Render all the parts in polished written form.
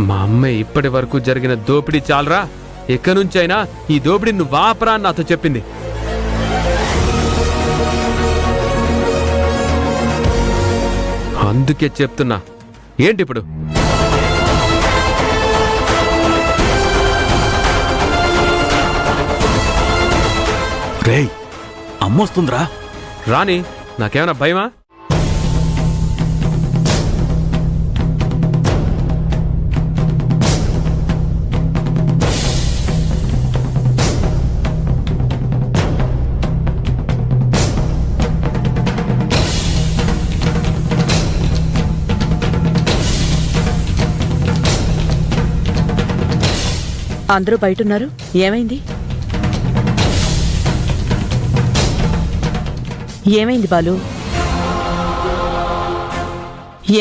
మా అమ్మ ఇప్పటి వరకు జరిగిన దోపిడీ చాలరా, ఇక నుంచైనా ఈ దోపిడీ నువ్వు ఆపరా అని నాతో చెప్పింది. అందుకే చెప్తున్నా, ఏంటిప్పుడు? రేయ్, అమ్మొస్తుందిరా. రాని, నాకేమైనా భయమా? అందరూ బయటున్నారు, ఏమైంది? ఏమైంది బాలు?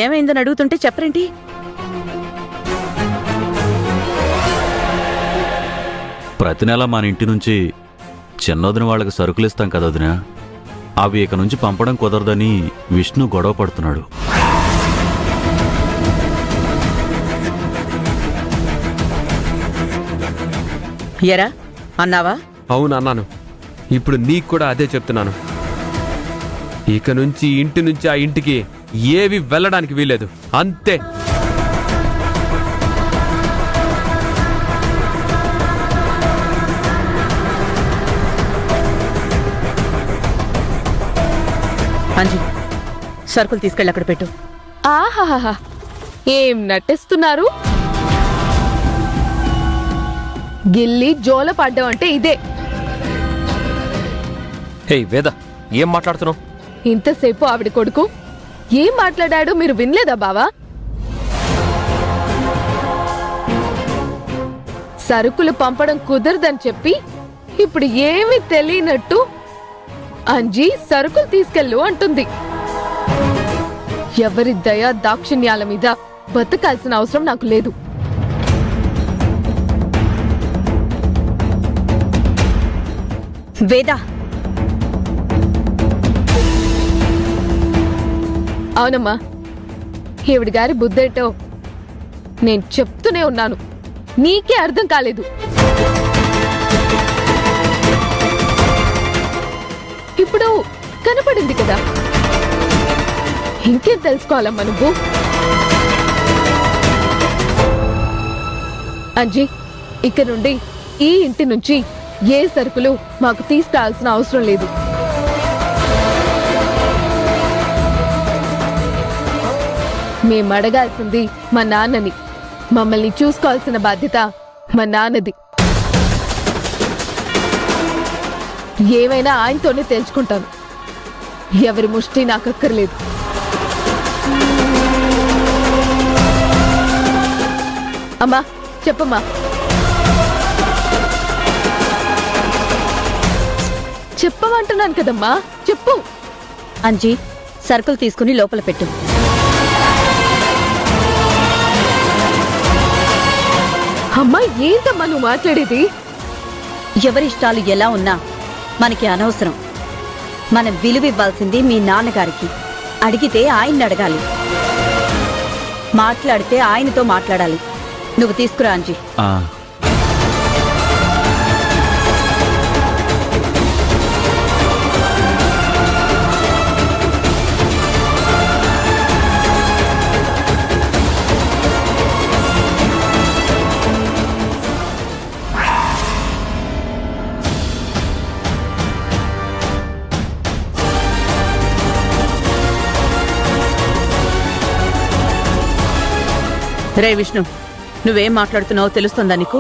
ఏమైందని అడుగుతుంటే చెప్పరేంటి? ప్రతి నెల మన ఇంటి నుంచి చిన్నొదిన వాళ్ళకి సరుకులు ఇస్తాం కదా వదినా, అవి ఇక నుంచి పంపడం కుదరదని విష్ణు గొడవ పడుతున్నాడు. ఎరా అన్నావా? అవును అన్నాను. ఇప్పుడు నీకు కూడా అదే చెప్తున్నాను. ఇక నుంచి ఇంటి నుంచి ఆ ఇంటికి ఏవి వెళ్ళడానికి వీలేదు, అంతే. అంజీ, సరుకులు తీసుకెళ్ళి అక్కడ పెట్టు. ఆహాహా, ఏం నటిస్తున్నారు? గిల్లి జోల పడ్డం అంటే ఇదే. హే వేద, ఏం మాట్లాడుతున్నావు? ఇంతసేపు ఆవిడ కొడుకు ఏం మాట్లాడాడు మీరు వినలేదా బావా? సరుకులు పంపడం కుదరదని చెప్పి ఇప్పుడు ఏమీ తెలియనట్టు అంజీ సరుకులు తీసుకెళ్ళు అంటుంది. ఎవరి దయా దాక్షిణ్యాల మీద బతకాల్సిన అవసరం నాకు లేదు. వేదా, అవునమ్మా, ఈవిడ గారి బుద్ధేటో నేను చెప్తూనే ఉన్నాను, నీకే అర్థం కాలేదు. ఇప్పుడు కనపడింది కదా, ఇంకేం తెలుసుకోవాలమ్మా నువ్వు? అంజీ, ఇక నుండి ఈ ఇంటి నుంచి ఏ సరుకులు మాకు తీసుకురావాల్సిన అవసరం లేదు. మేము అడగాల్సింది మా నాన్నని, మమ్మల్ని చూసుకోవాల్సిన బాధ్యత మా నాన్నది. ఏమైనా ఆయనతోనే తెలుసుకుంటాను, ఎవరి ముష్టి నాకు అక్కర్లేదు. అమ్మా చెప్పమ్మా. చెప్పమంటున్నాను కదమ్మా, చెప్పు. అంజీ, సరుకులు తీసుకుని లోపల పెట్టు. అమ్మా, ఏంటమ్మా నువ్వు మాట్లాడేది? ఎవరిష్టాలు ఎలా ఉన్నా మనకి అనవసరం. మనం విలువివ్వాల్సింది మీ నాన్నగారికి. అడిగితే ఆయన్ని అడగాలి, మాట్లాడితే ఆయనతో మాట్లాడాలి. నువ్వు తీసుకురా అంజీ. రే విష్ణు, నువ్వేం మాట్లాడుతున్నావో తెలుస్తుందా నీకు?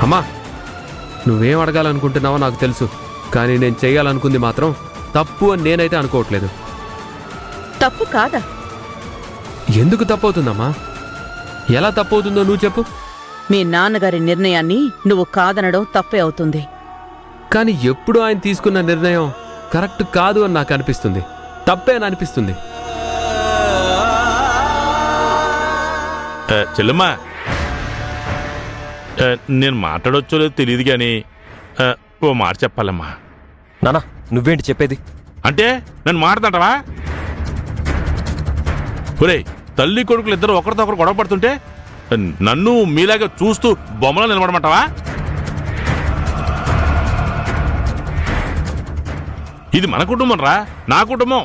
అమ్మా, నువ్వేం అడగాలనుకుంటున్నావో నాకు తెలుసు, కానీ నేను చెయ్యాలనుకుంది మాత్రం తప్పు అని నేనైతే అనుకోవట్లేదు. తప్పు కాదా? ఎందుకు తప్పవుతుందమ్మా? ఎలా తప్పవుతుందో నువ్వు చెప్పు. మీ నాన్నగారి నిర్ణయాన్ని నువ్వు కాదనడం తప్పే అవుతుంది. కానీ ఎప్పుడు ఆయన తీసుకున్న నిర్ణయం కరెక్ట్ కాదు అని నాకు అనిపిస్తుంది, తప్పే అని అనిపిస్తుంది. చెల్లమ్మా, నేను మాట్లాడొచ్చో లేదో తెలియదు కానీ ఓ మాట చెప్పాలమ్మా. నానా, నువ్వేంటి చెప్పేది? అంటే నన్ను మాట్లాడతావా? ఒరే, తల్లి కొడుకులు ఇద్దరు ఒకరితో ఒకరు గొడవ పడుతుంటే నన్ను మీలాగా చూస్తూ బొమ్మలో నిలబడమంటావా? ఇది మన కుటుంబం రా, నా కుటుంబం.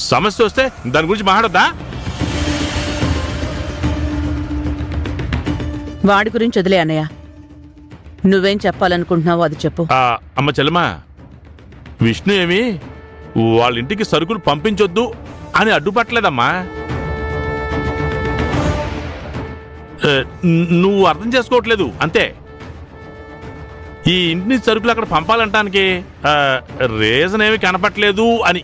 సమస్య వస్తే దాని గురించి మాట్లాడద్దా? వాడి గురించి వదిలే అన్నయ్య. నువ్వేం చెప్పాలనుకుంటున్నావో అది చెప్పు. అమ్మ చెల్లెమ్మా, విష్ణు ఏమి వాళ్ళ ఇంటికి సరుకులు పంపించొద్దు అని అడ్డుపట్టలేదమ్మా. నువ్వు అర్థం చేసుకోవట్లేదు అంతే. ఈ ఇంటిని సరుకులు అక్కడ పంపాలంటానికి రీజన్ ఏమి కనపట్లేదు అని.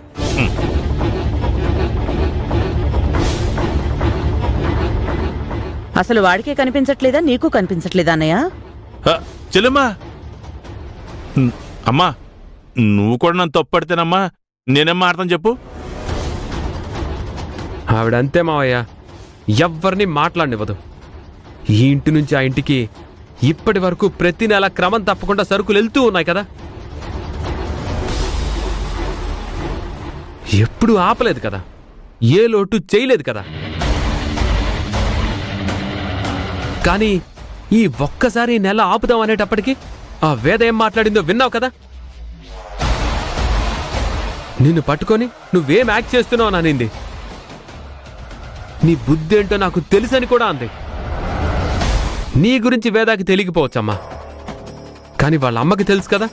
అసలు వాడికే కనిపించట్లేదా, నీకు కనిపించట్లేదా అన్నయ్య? చెల్లెమ్మా, అమ్మా నువ్వు కూడా నన్ను తప్పుపడితేనమ్మా నేనేం మాడతాను చెప్పు. ఆవిడంతే మావయ్య, ఎవ్వరిని మాట్లాడనివ్వదు. ఈ ఇంటి నుంచి ఆ ఇంటికి ఇప్పటి వరకు ప్రతి నెల క్రమం తప్పకుండా సరుకులు వెళ్తూ ఉన్నాయి కదా. ఎప్పుడు ఆపలేదు కదా, ఏ లోటు చేయలేదు కదా. కానీ ఈ ఒక్కసారి నెల ఆపుదాం అనేటప్పటికి ఆ వేద ఏం మాట్లాడిందో విన్నావు కదా. నిన్ను పట్టుకొని నువ్వేం యాక్ట్ చేస్తున్నావు అని అనింది. నీ బుద్ధి ఏంటో నాకు తెలుసని కూడా అంది. నీ గురించి వేదాకి తెలియకపోవచ్చమ్మా, కానీ వాళ్ళ అమ్మకి తెలుసు కదా.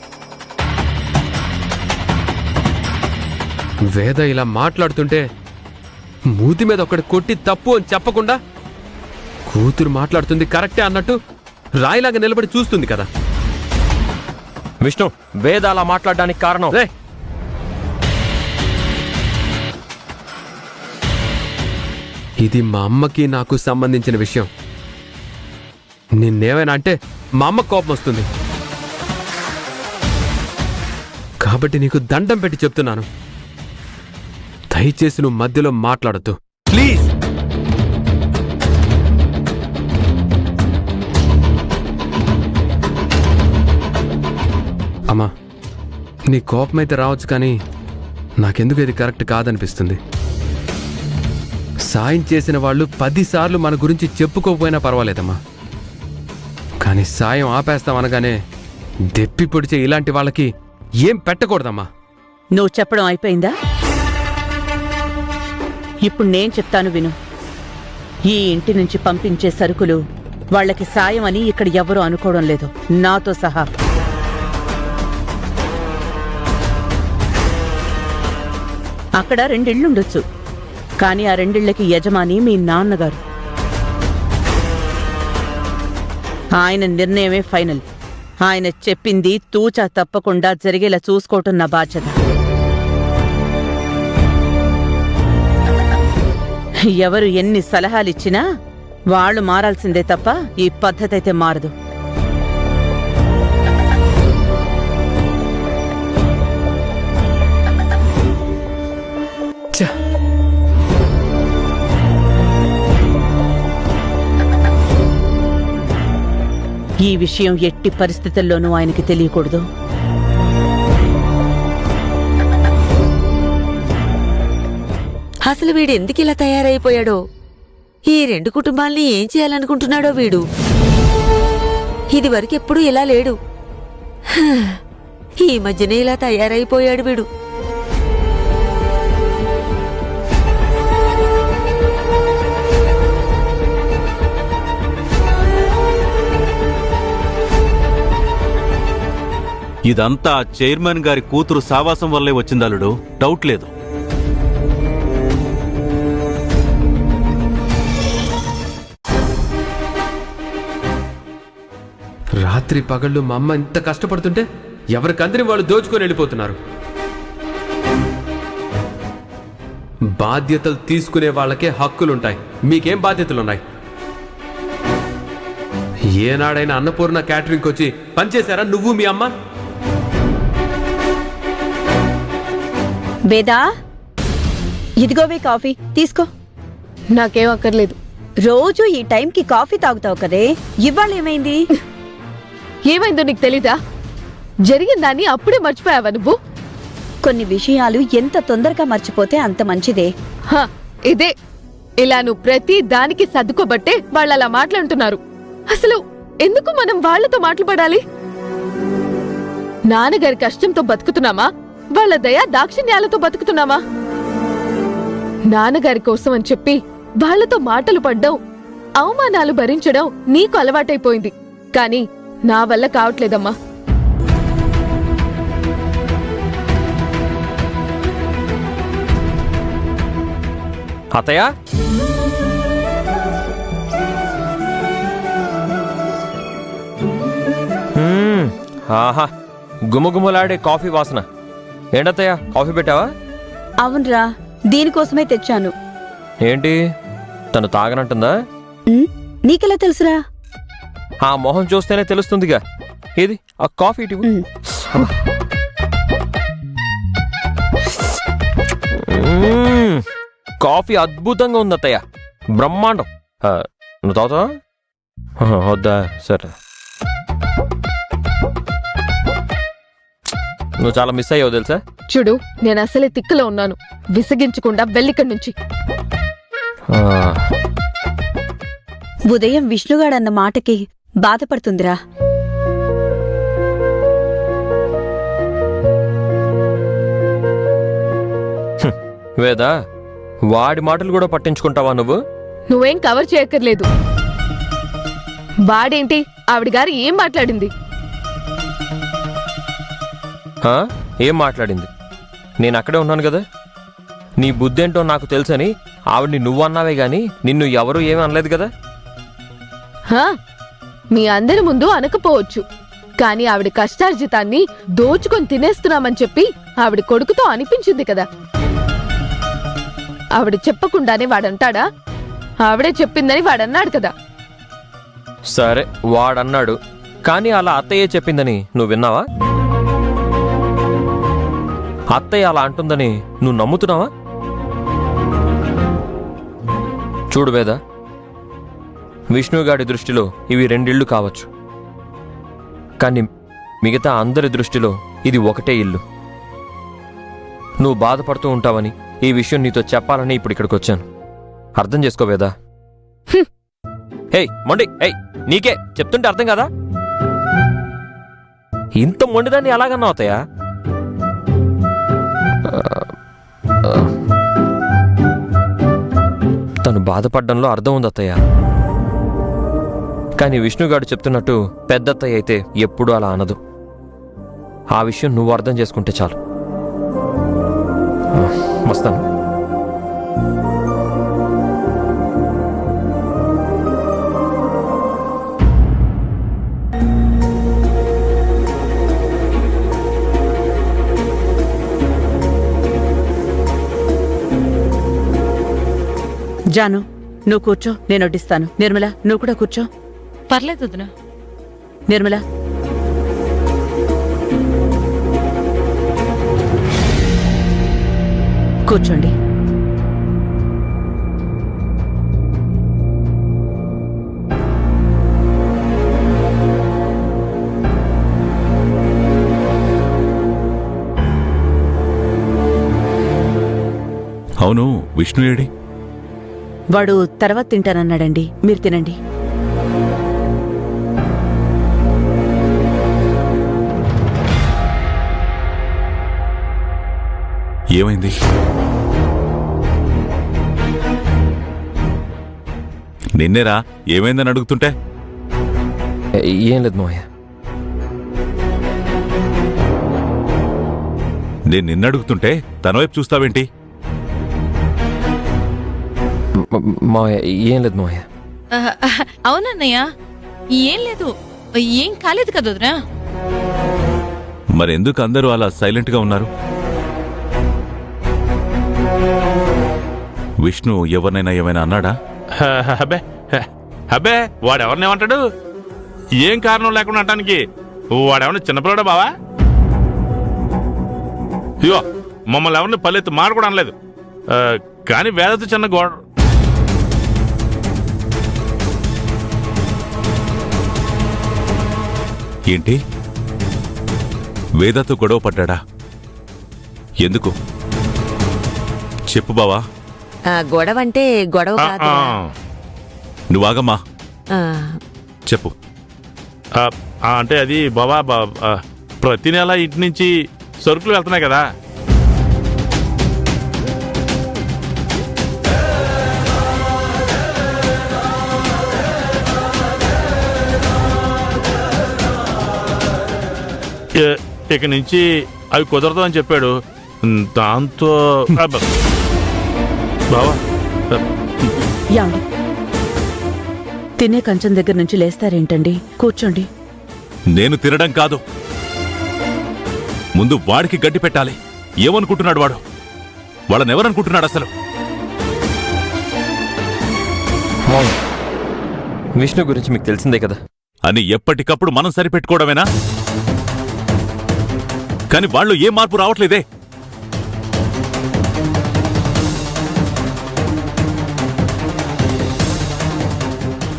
వేద ఇలా మాట్లాడుతుంటే మూతి మీద ఒకటి కొట్టి తప్పు అని చెప్పకుండా కూతురు మాట్లాడుతుంది కరెక్టే అన్నట్టు రాయిలాగా నిలబడి చూస్తుంది కదా. విష్ణు, వేద అలా మాట్లాడడానికి కారణం రే, ఇది మా అమ్మకి నాకు సంబంధించిన విషయం. నిన్నేమైనా అంటే మా అమ్మ కోపం వస్తుంది. కాబట్టి నీకు దండం పెట్టి చెప్తున్నాను, దయచేసి నువ్వు మధ్యలో మాట్లాడద్దు ప్లీజ్. అమ్మా, నీ కోపమైతే రావచ్చు, కానీ నాకెందుకు ఇది కరెక్ట్ కాదనిపిస్తుంది. సాయం చేసిన వాళ్ళు 10 సార్లు మన గురించి చెప్పుకోకపోయినా పర్వాలేదమ్మా, కానీ సాయం ఆపేస్తాం అనగానే దెప్పి పొడిచే ఇలాంటి వాళ్ళకి ఏం పెట్టకూడదమ్మా. నువ్వు చెప్పడం అయిపోయిందా? ఇప్పుడు నేను చెప్తాను విను. ఈ ఇంటి నుంచి పంపించే సరుకులు వాళ్ళకి సాయం అని ఇక్కడ ఎవరూ అనుకోవడం లేదు, నాతో సహా. అక్కడ 2 ఇళ్లుండొచ్చు, కానీ ఆ 2 ఇళ్లకి యజమాని మీ నాన్నగారు. ఆయన నిర్ణయమే ఫైనల్. ఆయన చెప్పింది తూచా తప్పకుండా జరిగేలా చూసుకోవటం నా బాధ్యత. ఎవరు ఎన్ని సలహాలిచ్చినా వాళ్ళు మారాల్సిందే తప్ప ఈ పద్ధతి అయితే మారదు. ఈ విషయం ఎట్టి పరిస్థితుల్లోనూ ఆయనకి తెలియకూడదు. అసలు వీడు ఎందుకు ఇలా తయారైపోయాడో, ఈ 2 కుటుంబాల్ని ఏం చేయాలనుకుంటున్నాడో వీడు. ఇది వరకెప్పుడు ఇలా లేడు, ఈ మధ్యనే ఇలా తయారైపోయాడు వీడు. ఇదంతా చైర్మన్ గారి కూతురు సావాసం వల్లే వచ్చిందల్లుడు, డౌట్ లేదు. రాత్రి పగళ్ళు మా అమ్మ ఇంత కష్టపడుతుంటే ఎవరికందరి వాళ్ళు దోచుకొని వెళ్ళిపోతున్నారు. బాధ్యతలు తీసుకునే వాళ్ళకే హక్కులుంటాయి, మీకేం బాధ్యతలున్నాయి? ఏనాడైనా అన్నపూర్ణ క్యాటరింగ్కి వచ్చి పనిచేశారా నువ్వు మీ అమ్మ? వేదా, ఇదిగోవే కాఫీ తీసుకో. నాకేం అక్కర్లేదు. రోజు ఈ టైంకి కాఫీ తాగుతావు కదే, ఇవాళ ఏమైంది? ఏమైందో నీకు తెలీదా? జరిగిన దాన్ని అప్పుడే మర్చిపోయావా నువ్వు? కొన్ని విషయాలు ఎంత తొందరగా మర్చిపోతే అంత మంచిదే. ఇదే ఇలా నువ్వు ప్రతి దానికి సర్దుకోబట్టే వాళ్ళు అలా మాట్లాడుతున్నారు. అసలు ఎందుకు మనం వాళ్లతో మాట్లాడాలి? నాన్నగారి కష్టంతో బతుకుతున్నామా, వాళ్ళ దయా దాక్షిణ్యాలతో బతుకుతున్నామా? నాన్నగారి కోసం అని చెప్పి వాళ్లతో మాటలు పడ్డం, అవమానాలు భరించడం నీకు అలవాటైపోయింది. కానీ నా వల్ల కావట్లేదమ్మా. అత్తయ్య, ఆహా, గుమగుమలాడే కాఫీ వాసన. ఏంటత్తయ్య, కాఫీ పెట్టావా? అవునరా, దీనికోసమే తెచ్చాను. ఏంటి, తను తాగనంటుందా? నీకెలా తెలుసురా? ఆ మొహం చూస్తేనే తెలుస్తుందిగా. ఏది ఆ కాఫీ ఇటు ఇవ్వు. కాఫీ అద్భుతంగా ఉంది అత్తయ్య, బ్రహ్మాండం. నువ్వు తాగుతావా? వద్దా? సరే, నువ్వు చాలా మిస్ అయ్యావు తెలుసా. చూడు, నేను అసలే తిక్కలో ఉన్నాను. విసిగించకుండా వెళ్ళిక్కడి నుంచి. ఉదయం విష్ణుగాడన్న మాటకి బాధపడుతుందిరా. వేదా, వాడి మాటలు కూడా పట్టించుకుంటావా నువ్వు? నువ్వేం కవర్ చేయక్కర్లేదు. వాడేంటి, ఆవిడ గారు ఏం మాట్లాడింది? ఏం మాట్లాడింది? నేను అక్కడే ఉన్నాను కదా. నీ బుద్ధేంటో నాకు తెలుసని ఆవిడ్ని నువ్వు అన్నావే గాని నిన్ను ఎవరూ ఏమీ అనలేదు కదా. మీ అందరి ముందు అనకపోవచ్చు, కానీ ఆవిడ కష్టార్జితాన్ని దోచుకొని తినేస్తున్నామని చెప్పి ఆవిడ కొడుకుతో అనిపించింది కదా. ఆవిడ చెప్పకుండానే వాడంటాడా? ఆవిడే చెప్పిందని వాడన్నాడు కదా. సరే, వాడన్నాడు, కానీ అలా అత్తయ్యే చెప్పిందని నువ్వు విన్నావా? అత్తయ్య అలా అంటుందని నువ్వు నమ్ముతున్నావా? చూడు వేద, విష్ణుగాడి దృష్టిలో ఇవి రెండిళ్ళు కావచ్చు, కానీ మిగతా అందరి దృష్టిలో ఇది ఒకటే ఇల్లు. నువ్వు బాధపడుతూ ఉంటావని ఈ విషయం నీతో చెప్పాలని ఇప్పుడు ఇక్కడికి వచ్చాను. అర్థం చేసుకో వేదా. మొండి, నీకే చెప్తుంటే అర్థం కదా. ఇంత మొండిదాన్ని ఎలాగన్నా అవుతాయా? తను బాధపడ్డంలో అర్థం ఉంది అత్తయ్య, కానీ విష్ణుగాడు చెప్తున్నట్టు పెద్దత్తయ్య అయితే ఎప్పుడూ అలా అనదు. ఆ విషయం నువ్వు అర్థం చేసుకుంటే చాలు. వస్తాను. జాను, నువ్వు కూర్చో, నేను వడ్డిస్తాను. నిర్మల, నువ్వు కూడా కూర్చో. పర్లేదు వదినా. నిర్మల, కూర్చోండి. అవును, విష్ణు ఏడి? వాడు తర్వాత తింటానన్నాడండి. మీరు తినండి. ఏమైంది? నిన్నేరా, ఏమైందని అడుగుతుంటే? ఏం లేదు మావయ్య. నేను నిన్ను అడుగుతుంటే తన వైపు చూస్తావేంటి? మావయ్య, ఏం లేదు మావయ్య. అవునన్నయ్య, ఏం లేదు, ఏం కాలేదు కదా వదినా. మరెందుకు అందరూ అలా సైలెంట్ గా ఉన్నారు? విష్ణు ఎవరినైనా ఏమైనా అన్నాడా? అబ్బే అబ్బే, వాడెవరినేమంటాడు? ఏం కారణం లేకుండా అంటానికి. వాడేమన్నా చిన్నపిల్లడా బావా? ఇగో, మమ్మల్ని ఎవరిని పల్లెత్తి మాట కూడా అనలేదు. కానీ వేదతో చిన్న గోడ. ఏంటి, వేదతో గొడవ పడ్డా? ఎందుకు చెప్పు బావా, గొడవ అంటే గొడవ ఆ, కాదు. ఆ. నువ్వాగమ్మా, ఆ, చెప్పు. అంటే అది బాబా ప్రతి నెల ఇంటి నుంచి సరుకులు వెళ్తున్నాయి కదా. ఇక నుంచి అవి కుదరదు అని చెప్పాడు. దాంతో బావా యాండి తినే కంచం దగ్గర నుంచి లేస్తారేంటండి? కూర్చోండి. నేను తినడం కాదు, ముందు వాడికి గడ్డి పెట్టాలి. ఏమనుకుంటున్నాడు వాడు? వాళ్ళనెవరనుకుంటున్నాడు అసలు? మావయ్య, విష్ణు గురించి మీకు తెలిసిందే కదా. అని ఎప్పటికప్పుడు మనం సరిపెట్టుకోవడమేనా? కానీ వాళ్ళు ఏ మార్పు రావట్లేదే.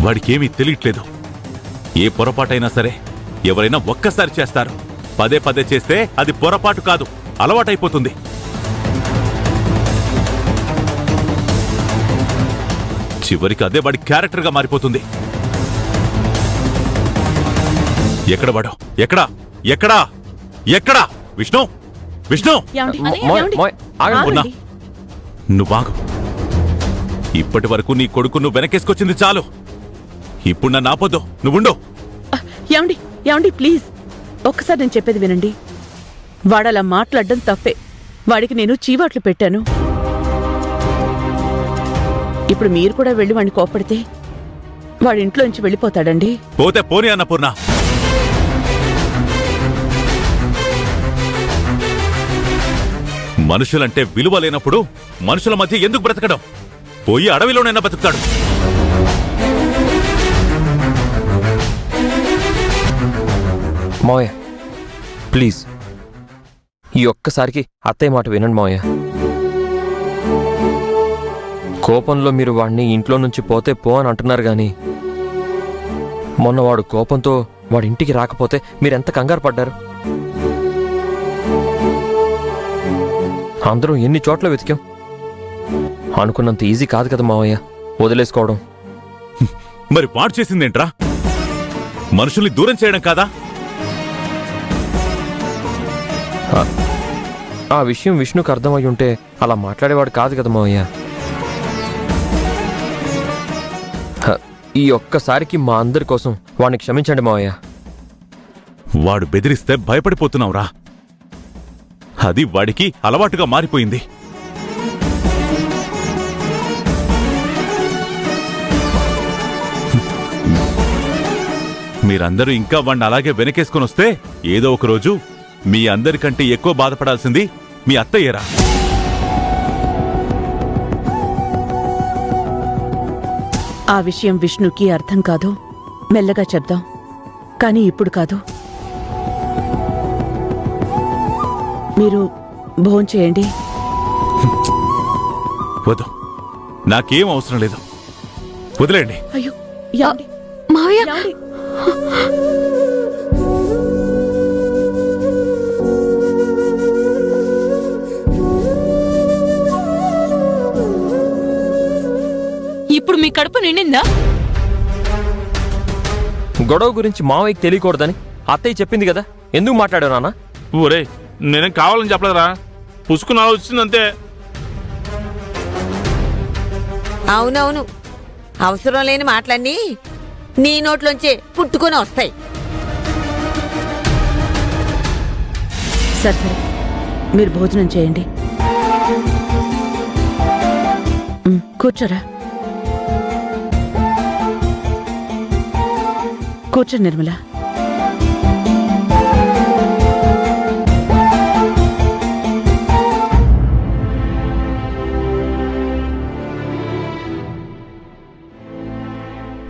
వాడికేమీ తెలియట్లేదు. ఏ పొరపాటైనా సరే ఎవరైనా ఒక్కసారి చేస్తారు, పదే పదే చేస్తే అది పొరపాటు కాదు, అలవాటైపోతుంది. చివరికి అదే వాడి క్యారెక్టర్గా మారిపోతుంది. ఎక్కడ వాడు? ఎక్కడా ఎక్కడా ఎక్కడా? విష్ణు, విష్ణు, యాండి, మావయ్య, యాండి, మావయ్య, ఆగండి. ఉన్నా. ఆగండి. నువ్వాగు. ఇప్పటి వరకు నీ కొడుకు నువ్వు వెనకేసుకొచ్చింది చాలు. ఇప్పుడు నన్ను ఆపొద్దు, నువ్వుండు. యాండి, యాండి, ప్లీజ్ ఒక్కసారి నేను చెప్పేది వినండి. వాడలా మాట్లాడడం తప్పే. వాడికి నేను చీవాట్లు పెట్టాను. ఇప్పుడు మీరు కూడా వెళ్ళి వాడిని కోప్పడితే వాడి ఇంట్లోంచి వెళ్ళిపోతాడండి. పోతే పోనీ అన్నపూర్ణ. మనుషులంటే విలువ లేనప్పుడు మనుషుల మధ్య ఎందుకు బ్రతకడం? పోయి అడవిలోనైనా బతుకుతాడు. మావయ్య, ప్లీజ్ ఈ ఒక్కసారికి అత్తయ్య మాట వినండి మావయ్య. కోపంలో మీరు వాడిని ఇంట్లో నుంచి పోతే పో అని అంటున్నారు గాని, మొన్న వాడు కోపంతో వాడి ఇంటికి రాకపోతే మీరెంత కంగారు పడ్డారు? అందరం ఎన్ని చోట్ల వెతికాం. అనుకున్నంత ఈజీ కాదు కదా మావయ్య వదిలేసుకోవడం. మరి వాడు చేసిందేంట్రా? మనుషుల్ని దూరం చేయడం కాదా? ఆ విషయం విష్ణుకు అర్థమై ఉంటే అలా మాట్లాడేవాడు కాదు కదా మావయ్య. ఈ ఒక్కసారికి మా అందరి కోసం వాడిని క్షమించండి మావయ్య. వాడు బెదిరిస్తే భయపడిపోతున్నావురా. అది వాడికి అలవాటుగా మారిపోయింది. మీరందరూ ఇంకా వాడిని అలాగే వెనకేసుకొని వస్తే ఏదో ఒక రోజు మీ అందరికంటే ఎక్కువ బాధపడాల్సింది మీ అత్తయ్యరా. ఆ విషయం విష్ణుకి అర్థం కాదు. మెల్లగా చెప్దాం, కానీ ఇప్పుడు కాదు. మీరు భోంచేయండి. వద్దు, నాకేం అవసరం లేదు, వదిలేండి. అయ్యో యాండి, మావయ్య, యాండి. ఇప్పుడు మీ కడుపు నిండిందా? గొడవ గురించి మావయ్యకి తెలియకూడదని అత్తయ్య చెప్పింది కదా, ఎందుకు మాట్లాడావు నాన్న? ఊరే, నేనేం కావాలని చెప్పలేదురా, పుసుకుని వచ్చిందంతే. అవునవును, అవసరం లేని మాటలన్నీ నీ నోట్లోంచే పుట్టుకొని వస్తాయి. సరే సరే, మీరు భోజనం చేయండి. కూర్చోరా, కూర్చో నిర్మల.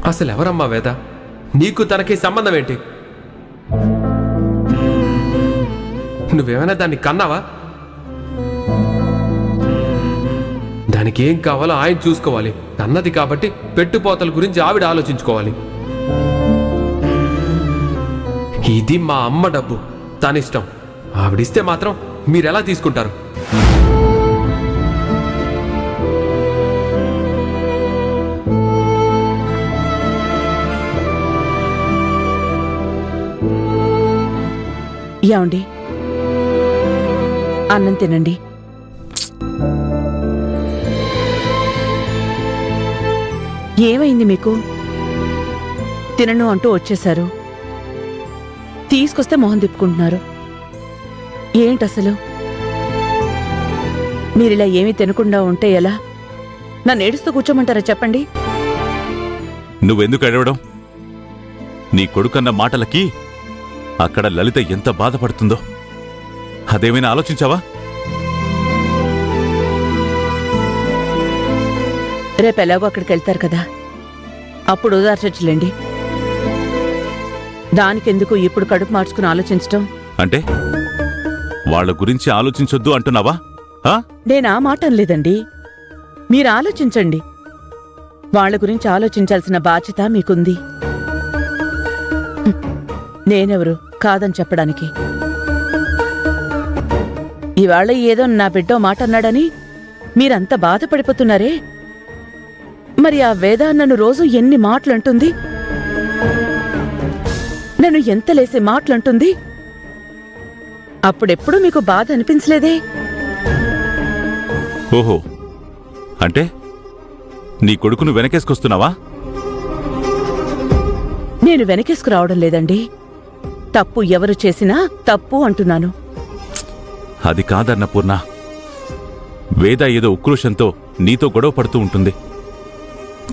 అసలు ఎవరమ్మా వేద? నీకు తనకి సంబంధం ఏంటి? నువ్వేమైనా దాన్ని కన్నావా? దానికి ఏం కావాలో ఆయన చూసుకోవాలి. కన్నది కాబట్టి పెట్టుపోతల గురించి ఆవిడ ఆలోచించుకోవాలి. ఇది మా అమ్మ డబ్బు, తనిష్టం. ఆవిడిస్తే మాత్రం మీరెలా తీసుకుంటారు? యాండి అన్నం తినండి. ఏమైంది మీకు? తినను అంటూ వచ్చేశారు, తీసుకొస్తే మొహం తిప్పుకుంటున్నారు. ఏంటసలు? మీరిలా ఏమీ తినకుండా ఉంటే ఎలా? నన్ను ఏడుస్తూ కూర్చోమంటారా చెప్పండి? నువ్వెందుకు అడవడం? నీ కొడుకన్న మాటలకి అక్కడ లలిత ఎంత బాధపడుతుందో అదేమైనా ఆలోచించావా? రేపెలాగో అక్కడికి వెళ్తారు కదా, అప్పుడు ఓదార్చొచ్చులేండి. దానికెందుకు ఇప్పుడు కడుపు మార్చుకుని ఆలోచించటం? అంటే వాళ్ళ గురించి ఆలోచించొద్దు అంటున్నావా? ఆ? నేనా మాట అనలేదండి. మీరు ఆలోచించండి. వాళ్ళ గురించి ఆలోచించాల్సిన బాధ్యత మీకుంది. నేనెవరు కాదని చెప్పడానికి? ఇవాళ ఏదో నా బిడ్డో మాట అన్నాడని మీరంత బాధపడిపోతున్నారే, మరి ఆ వేద నన్ను రోజు ఎన్ని మాటలంటుంది, నన్ను ఎంత లేసే మాటలంటుంది. అప్పుడెప్పుడు మీకు బాధ అనిపించలేదే? ఓహో, అంటే నీ కొడుకును వెనకేసుకొస్తున్నావా? నేను వెనకేసుకురావడం లేదండి. తప్పు ఎవరు చేసినా తప్పు అంటున్నాను. అది కాదన్నపూర్ణ. వేద ఏదో ఉక్రోషంతో నీతో గొడవ పడుతూ ఉంటుంది.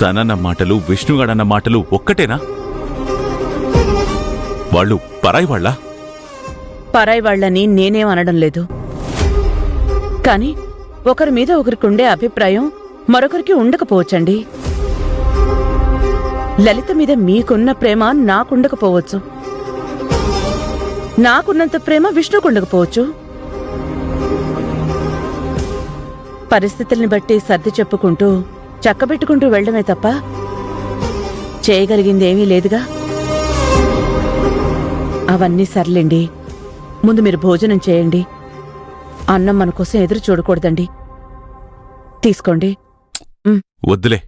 తనన్న మాటలు విష్ణుగాడన్న మాటలు ఒక్కటేనా? వాళ్ళు పరాయి వాళ్ళా? పరాయి వాళ్ళని నేనేం అనడం లేదు. కాని ఒకరి మీద ఒకరికుండే అభిప్రాయం మరొకరికి ఉండకపోవచ్చండి. లలిత మీద మీకున్న ప్రేమ నాకుండకపోవచ్చు, నాకున్నంత ప్రేమ విష్ణుకుండకపోవచ్చు. పరిస్థితుల్ని బట్టి సర్ది చెప్పుకుంటూ చక్కబెట్టుకుంటూ వెళ్లడమే తప్ప చేయగలిగిందేమీ లేదుగా. అవన్నీ సర్లేండి, ముందు మీరు భోజనం చేయండి. అన్నం మన కోసం ఎదురు చూడకూడదండి. తీసుకోండి. వద్దులే.